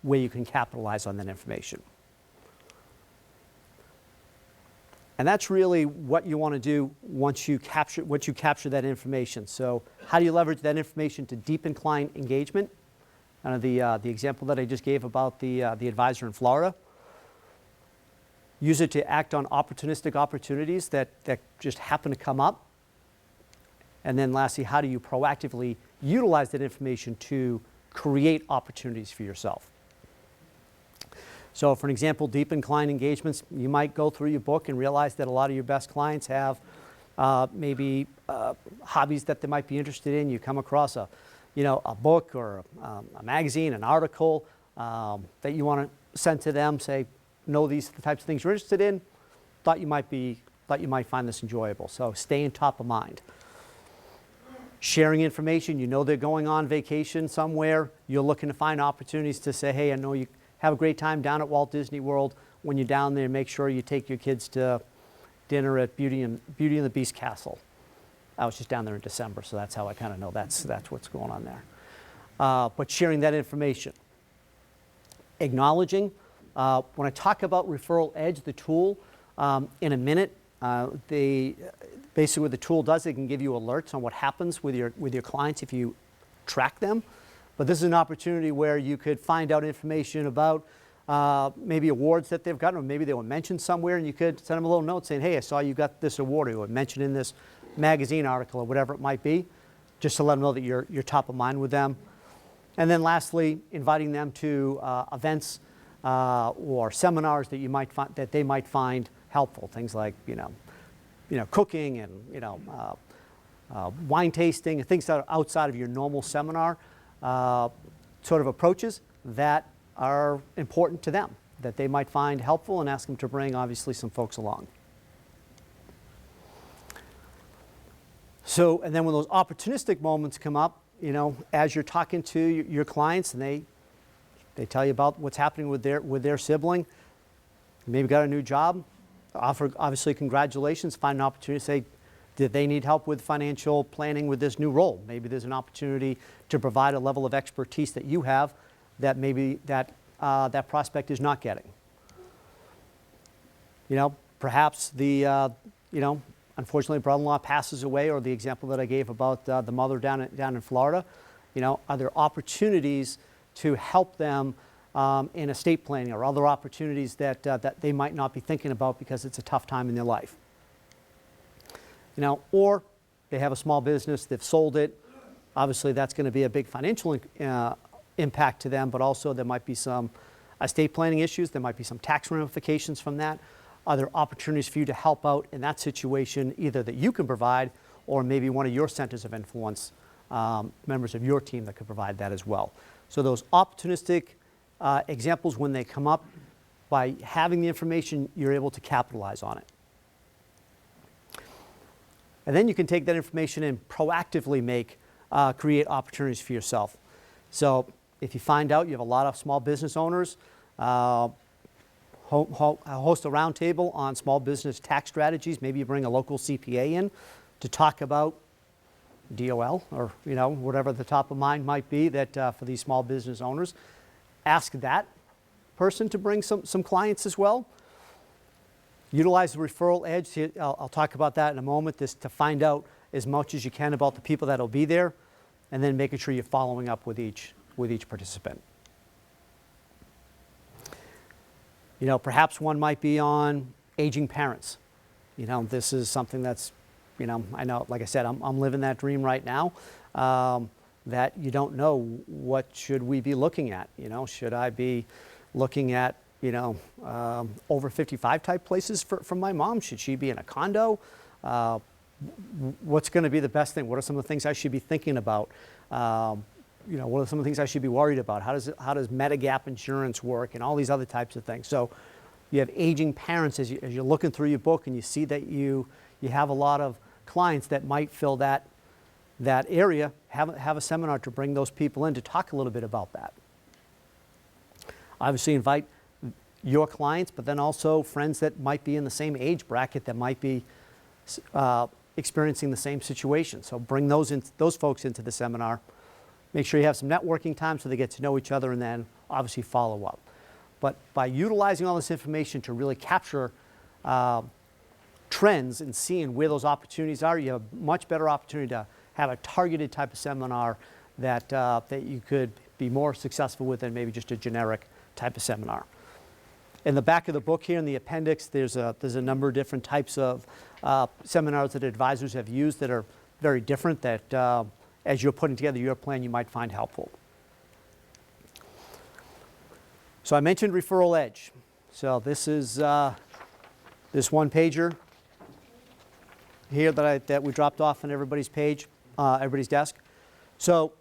where you can capitalize on that information. And that's really what you want to do once you capture that information. So how do you leverage that information to deepen client engagement? The example that I just gave about the advisor in Florida. Use it to act on opportunistic opportunities that just happen to come up. And then lastly, how do you proactively utilize that information to create opportunities for yourself? So for an example, deepen client engagements, you might go through your book and realize that a lot of your best clients have maybe hobbies that they might be interested in. You come across a book or a magazine, an article that you want to send to them, say, know these are the types of things you're interested in, thought you might find this enjoyable. So staying top of mind. Sharing information, you know they're going on vacation somewhere, you're looking to find opportunities to say, hey, I know you have a great time down at Walt Disney World. When you're down there, make sure you take your kids to dinner at Beauty and the Beast Castle. I was just down there in December, so that's how I kind of know that's what's going on there. But sharing that information. Acknowledging. When I talk about Referral Edge, the tool, in a minute, basically what the tool does, it can give you alerts on what happens with your clients if you track them. But this is an opportunity where you could find out information about maybe awards that they've gotten, or maybe they were mentioned somewhere, and you could send them a little note saying, hey, I saw you got this award, or you were mentioned in this magazine article, or whatever it might be, just to let them know that you're top of mind with them. And then lastly, inviting them to events or seminars that they might find helpful. Things like cooking and wine tasting and things that are outside of your normal seminar sort of approaches that are important to them, that they might find helpful, and ask them to bring obviously some folks along. So, and then when those opportunistic moments come up, as you're talking to your clients and they tell you about what's happening with their sibling, maybe got a new job, offer obviously congratulations, find an opportunity to say, did they need help with financial planning with this new role? Maybe there's an opportunity to provide a level of expertise that you have that maybe that prospect is not getting. Perhaps unfortunately, brother-in-law passes away, or the example that I gave about the mother down in Florida. Are there opportunities to help them in estate planning, or other opportunities that they might not be thinking about because it's a tough time in their life? Or they have a small business, they've sold it. Obviously, that's going to be a big financial impact to them, but also there might be some estate planning issues. There might be some tax ramifications from that. Are there opportunities for you to help out in that situation, either that you can provide, or maybe one of your centers of influence, members of your team that could provide that as well? So those opportunistic examples, when they come up, by having the information, you're able to capitalize on it. And then you can take that information and proactively create opportunities for yourself. So if you find out you have a lot of small business owners, host a roundtable on small business tax strategies. Maybe you bring a local CPA in to talk about DOL, or whatever the top of mind might be that for these small business owners. Ask that person to bring some clients as well. Utilize the Referral Edge. I'll talk about that in a moment, to find out as much as you can about the people that will be there, and then making sure you're following up with each participant. Perhaps one might be on aging parents. This is something that's, I know, like I said, I'm living that dream right now, that you don't know what should we be looking at. Should I be looking at over 55 type places for my mom? Should she be in a condo? What's going to be the best thing? What are some of the things I should be thinking about? What are some of the things I should be worried about? How does Medigap insurance work, and all these other types of things? So you have aging parents as you're looking through your book, and you see that you have a lot of clients that might fill that area. Have a seminar to bring those people in to talk a little bit about that. Obviously invite your clients, but then also friends that might be in the same age bracket that might be experiencing the same situation. So bring those folks into the seminar. Make sure you have some networking time so they get to know each other, and then obviously follow up. But by utilizing all this information to really capture trends and seeing where those opportunities are, you have a much better opportunity to have a targeted type of seminar that, that you could be more successful with than maybe just a generic type of seminar. In the back of the book here in the appendix, there's a number of different types of seminars that advisors have used that are very different that as you're putting together your plan you might find helpful. So I mentioned Referral Edge. So this is this one pager here that we dropped off on everybody's page, everybody's desk. So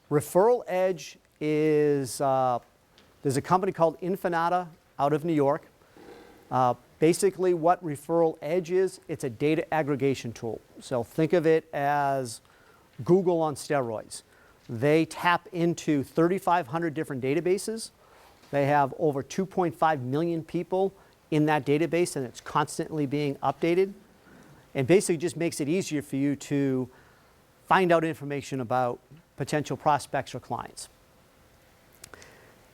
Referral Edge is, there's a company called Infinata out of New York. Basically what Referral Edge is, it's a data aggregation tool. So think of it as Google on steroids. They tap into 3,500 different databases. They have over 2.5 million people in that database, and it's constantly being updated. And basically just makes it easier for you to find out information about potential prospects or clients.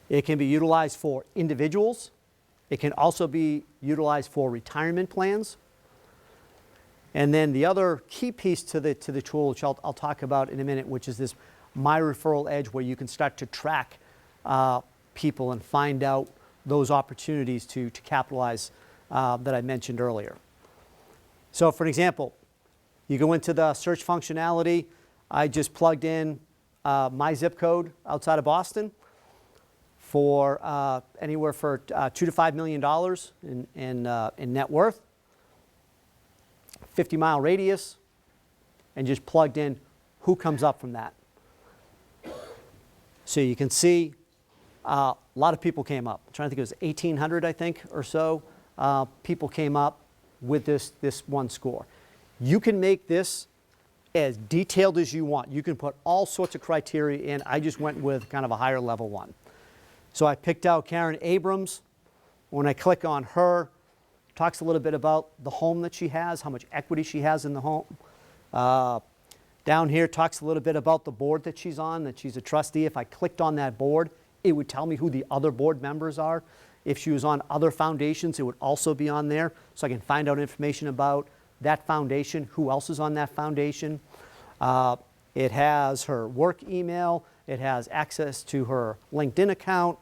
It can be utilized for individuals. It can also be utilized for retirement plans. And then the other key piece to the tool, which I'll talk about in a minute, which is this My Referral Edge, where you can start to track people and find out those opportunities to capitalize that I mentioned earlier. So for an example, you go into the search functionality. I just plugged in my zip code outside of Boston for anywhere for $2 to $5 million in net worth, 50-mile radius, and just plugged in who comes up from that. So you can see a lot of people came up. I'm trying to think, it was 1,800, I think, or so people came up with this one score. You can make this as detailed as you want. You can put all sorts of criteria in. I just went with kind of a higher level one. So I picked out Karen Abrams. When I click on her, it talks a little bit about the home that she has, how much equity she has in the home. Down here talks a little bit about the board that she's on, that she's a trustee. If I clicked on that board, it would tell me who the other board members are. If she was on other foundations, it would also be on there, so I can find out information about that foundation, who else is on that foundation. It has her work email. It has access to her LinkedIn account.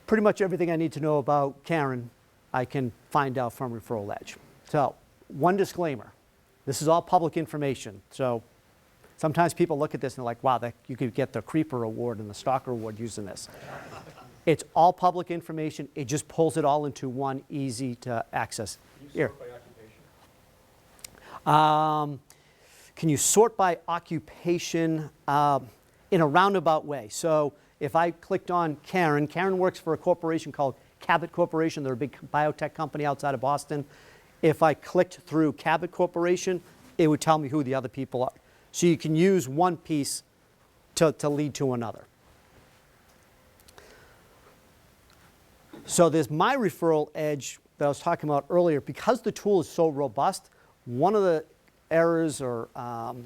Pretty much everything I need to know about Karen, I can find out from Referral Edge. So, one disclaimer. This is all public information. So, sometimes people look at this and they're like, wow, you could get the Creeper Award and the Stalker Award using this. It's all public information. It just pulls it all into one easy to access. Here. Can you sort by occupation in a roundabout way? So if I clicked on Karen, Karen works for a corporation called Cabot Corporation. They're a big biotech company outside of Boston. If I clicked through Cabot Corporation, it would tell me who the other people are. So you can use one piece to lead to another. So there's My Referral Edge that I was talking about earlier. Because the tool is so robust, one of the errors or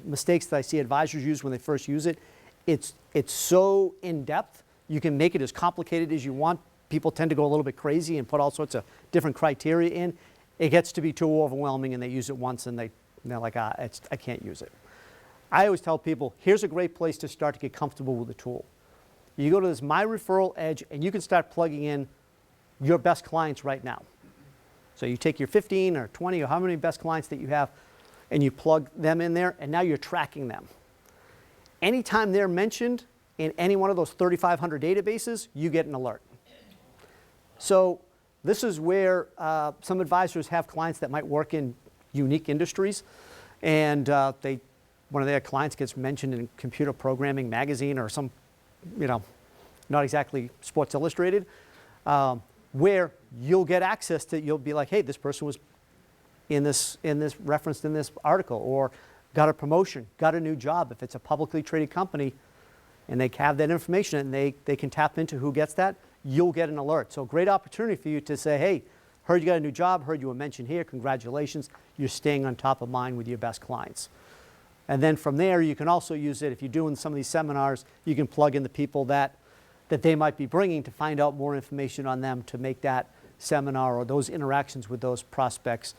mistakes that I see advisors use when they first use it, it's so in-depth, you can make it as complicated as you want. People tend to go a little bit crazy and put all sorts of different criteria in. It gets to be too overwhelming and they use it once and they're like, I can't use it. I always tell people, here's a great place to start to get comfortable with the tool. You go to this My Referral Edge and you can start plugging in your best clients right now. So you take your 15 or 20 or how many best clients that you have and you plug them in there and now you're tracking them. Anytime they're mentioned in any one of those 3,500 databases, you get an alert. So this is where some advisors have clients that might work in unique industries and one of their clients gets mentioned in Computer Programming Magazine or some, not exactly Sports Illustrated, where you'll get access to, you'll be like, hey, this person was referenced in this article, or got a promotion, got a new job. If it's a publicly traded company and they have that information and they can tap into who gets that, you'll get an alert. So great opportunity for you to say, hey, heard you got a new job, heard you were mentioned here, congratulations, you're staying on top of mind with your best clients. And then from there, you can also use it, if you're doing some of these seminars, you can plug in the people that that they might be bringing to find out more information on them to make that seminar or those interactions with those prospects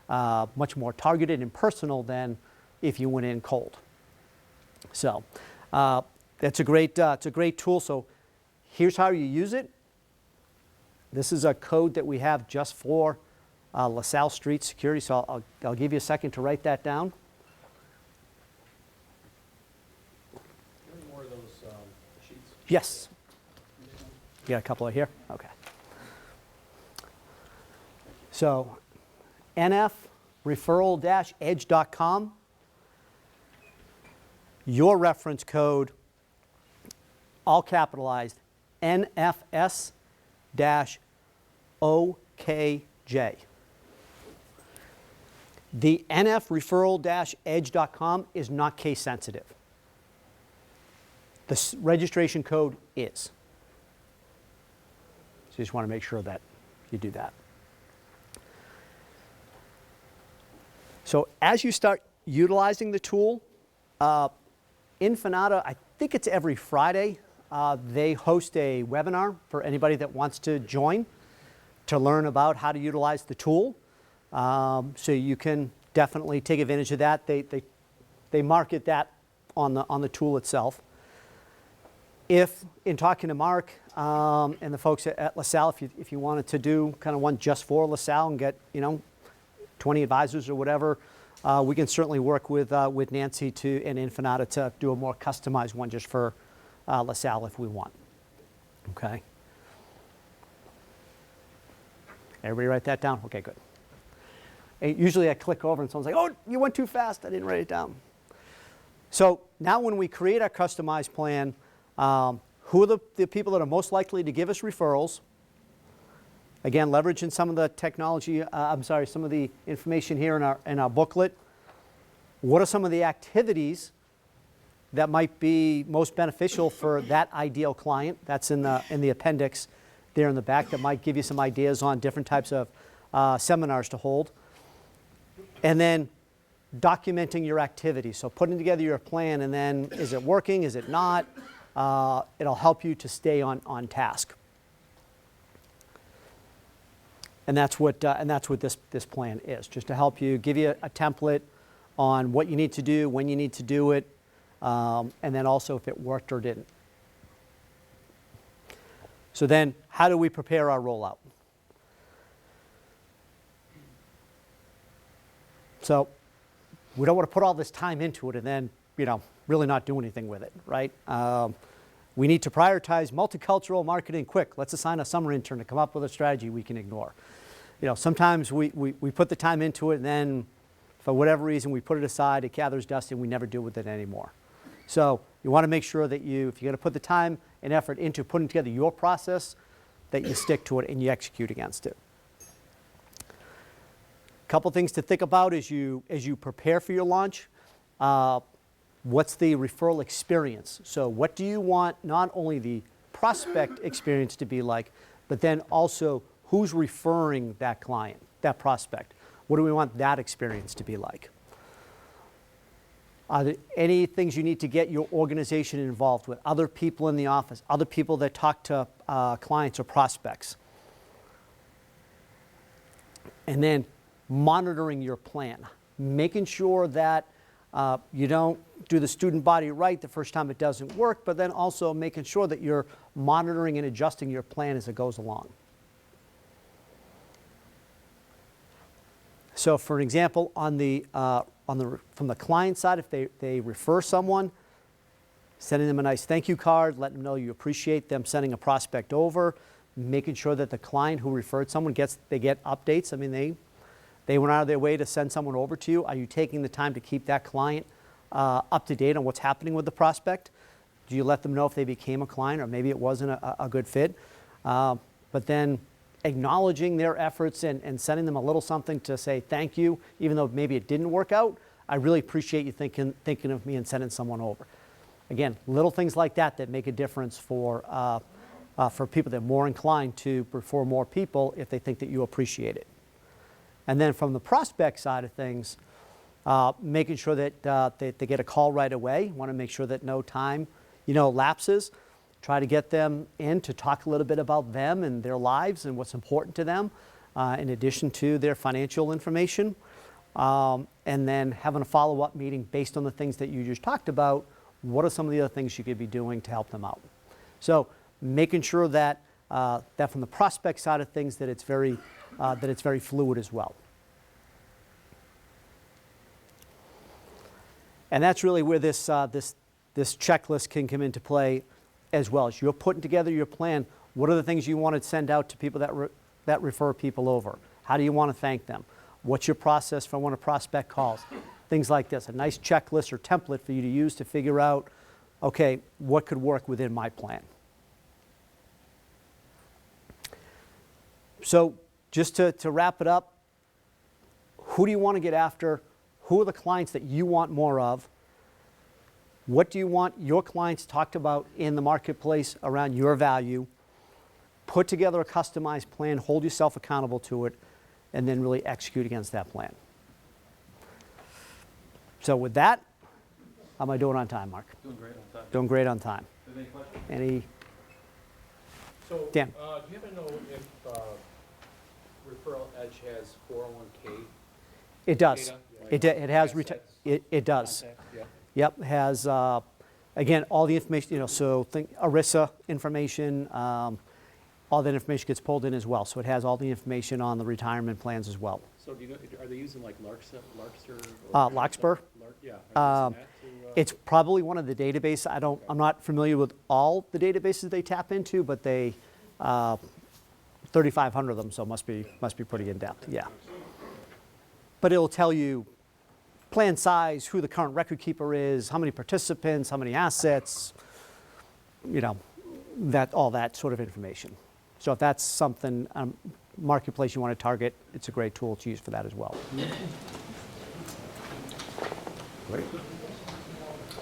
much more targeted and personal than if you went in cold. So it's a great tool. So here's how you use it. This is a code that we have just for LaSalle Street Security. So I'll give you a second to write that down. Any more of those sheets? Yes. You got a couple of here? Okay. So nfreferral-edge.com, your reference code, all capitalized, NFS-OKJ. The nfreferral-edge.com is not case sensitive. The registration code is. So you just want to make sure that you do that. So as you start utilizing the tool, Infinata, I think it's every Friday, they host a webinar for anybody that wants to join to learn about how to utilize the tool. So you can definitely take advantage of that. They market that on the tool itself. If, in talking to Mark and the folks at LaSalle, if you wanted to do kind of one just for LaSalle and get 20 advisors or whatever, we can certainly work with Nancy and Infinata to do a more customized one just for LaSalle if we want. Okay. Everybody write that down? Okay, good. And usually I click over and someone's like, oh, you went too fast. I didn't write it down. So now when we create our customized plan, who are the people that are most likely to give us referrals? Again, leveraging some of the technology, some of the information here in our booklet. What are some of the activities that might be most beneficial for that ideal client? That's in the appendix there in the back that might give you some ideas on different types of seminars to hold. And then documenting your activities. So putting together your plan and then is it working, is it not? It'll help you to stay on task. And that's what this plan is, just to help you, give you a template on what you need to do, when you need to do it, and then also if it worked or didn't. So then, how do we prepare our rollout? So we don't want to put all this time into it and then, really not do anything with it, right? We need to prioritize multicultural marketing quick. Let's assign a summer intern to come up with a strategy we can ignore. Sometimes we put the time into it and then for whatever reason we put it aside, it gathers dust and we never deal with it anymore. So you want to make sure that if you're going to put the time and effort into putting together your process, that you stick to it and you execute against it. A couple things to think about as you prepare for your launch. What's the referral experience? So what do you want not only the prospect experience to be like, but then also who's referring that client, that prospect? What do we want that experience to be like? Are there any things you need to get your organization involved with? Other people in the office, other people that talk to clients or prospects? And then monitoring your plan, making sure that you don't do the student body right the first time it doesn't work, but then also making sure that you're monitoring and adjusting your plan as it goes along. So for an example, from the client side, if they refer someone, sending them a nice thank you card, letting them know you appreciate them sending a prospect over, making sure that the client who referred someone get updates. I mean, they went out of their way to send someone over to you. Are you taking the time to keep that client up to date on what's happening with the prospect? Do you let them know if they became a client or maybe it wasn't a good fit? But then acknowledging their efforts and sending them a little something to say thank you, even though maybe it didn't work out. I really appreciate you thinking of me and sending someone over. Again, little things like that make a difference for people that are more inclined to refer more people if they think that you appreciate it. And then from the prospect side of things, making sure that they get a call right away. Want to make sure that no time, lapses. try to get them in to talk a little bit about them and their lives and what's important to them, in addition to their financial information. And then having a follow-up meeting based on the things that you just talked about. What are some of the other things you could be doing to help them out? So making sure that, that from the prospect side of things, that it's very fluid as well. And that's really where this checklist can come into play as well. As you're putting together your plan, what are the things you want to send out to people that refer people over? How do you want to thank them? What's your process for when a prospect calls? Things like this, a nice checklist or template for you to use to figure out, okay, what could work within my plan. So just to wrap it up, who do you want to get after? Who are the clients that you want more of? What do you want your clients talked about in the marketplace around your value? Put together a customized plan, hold yourself accountable to it, and then really execute against that plan. So with that, how am I doing on time, Mark? Doing great on time. Doing great on time. Any questions? Any? So, Dan. do you happen to know if Referral Edge has 401k? It does. data? It has. Assets, It does. contact? Yeah. Yep, has, again, all the information, so think ERISA information, all that information gets pulled in as well. So it has all the information on the retirement plans as well. So do you know, are they using like Larkster? Larkspur? Yeah. Are Um, they using that to, It's probably one of the databases. I'm not familiar with all the databases they tap into, but they, 3,500 of them, so must be pretty in-depth, yeah. But it'll tell you plan size, who the current record keeper is, how many participants, how many assets, you know, all that sort of information. So if that's something, marketplace you want to target, it's a great tool to use for that as well. Great.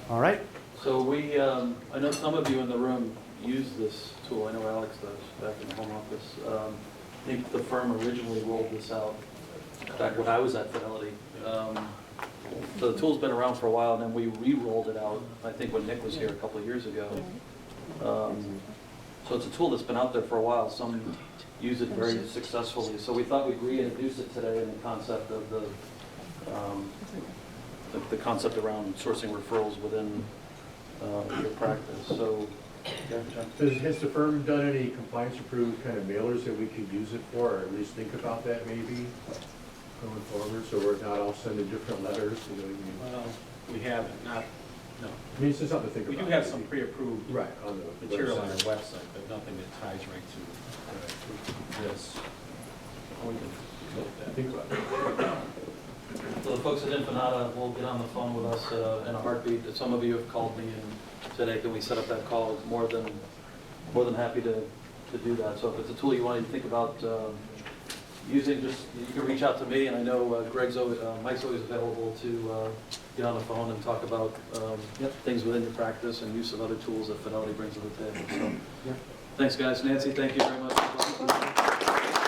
All right. So we, I know some of you in the room use this tool. I know Alex does back in the home office. I think the firm originally rolled this out back when I was at Fidelity. So the tool's been around for a while, and then we re-rolled it out, I think when Nick was here a couple of years ago. So it's a tool that's been out there for a while. Some use it very successfully. So we thought we'd reintroduce it today in the concept of the concept around sourcing referrals within your practice. So, yeah, John? Has the firm done any compliance-approved kind of mailers that we could use it for, or at least think about that maybe going forward, so we're not all sending different letters, you know what I mean? Well, we haven't, no. I mean, it's just something to think We about. do have some pre-approved Right, on the material on our website. website, but nothing that ties right to this. We can look at that. Think about it. So the folks at Infinata will get on the phone with us in a heartbeat. Some of you have called me and said, hey, can we set up that call? More than happy to do that. So if it's a tool you want to think about using, just you can reach out to me, and I know Mike's always available to get on the phone and talk about things within your practice and use of other tools that Fidelity brings to the table. So, thanks, guys. Nancy, thank you very much.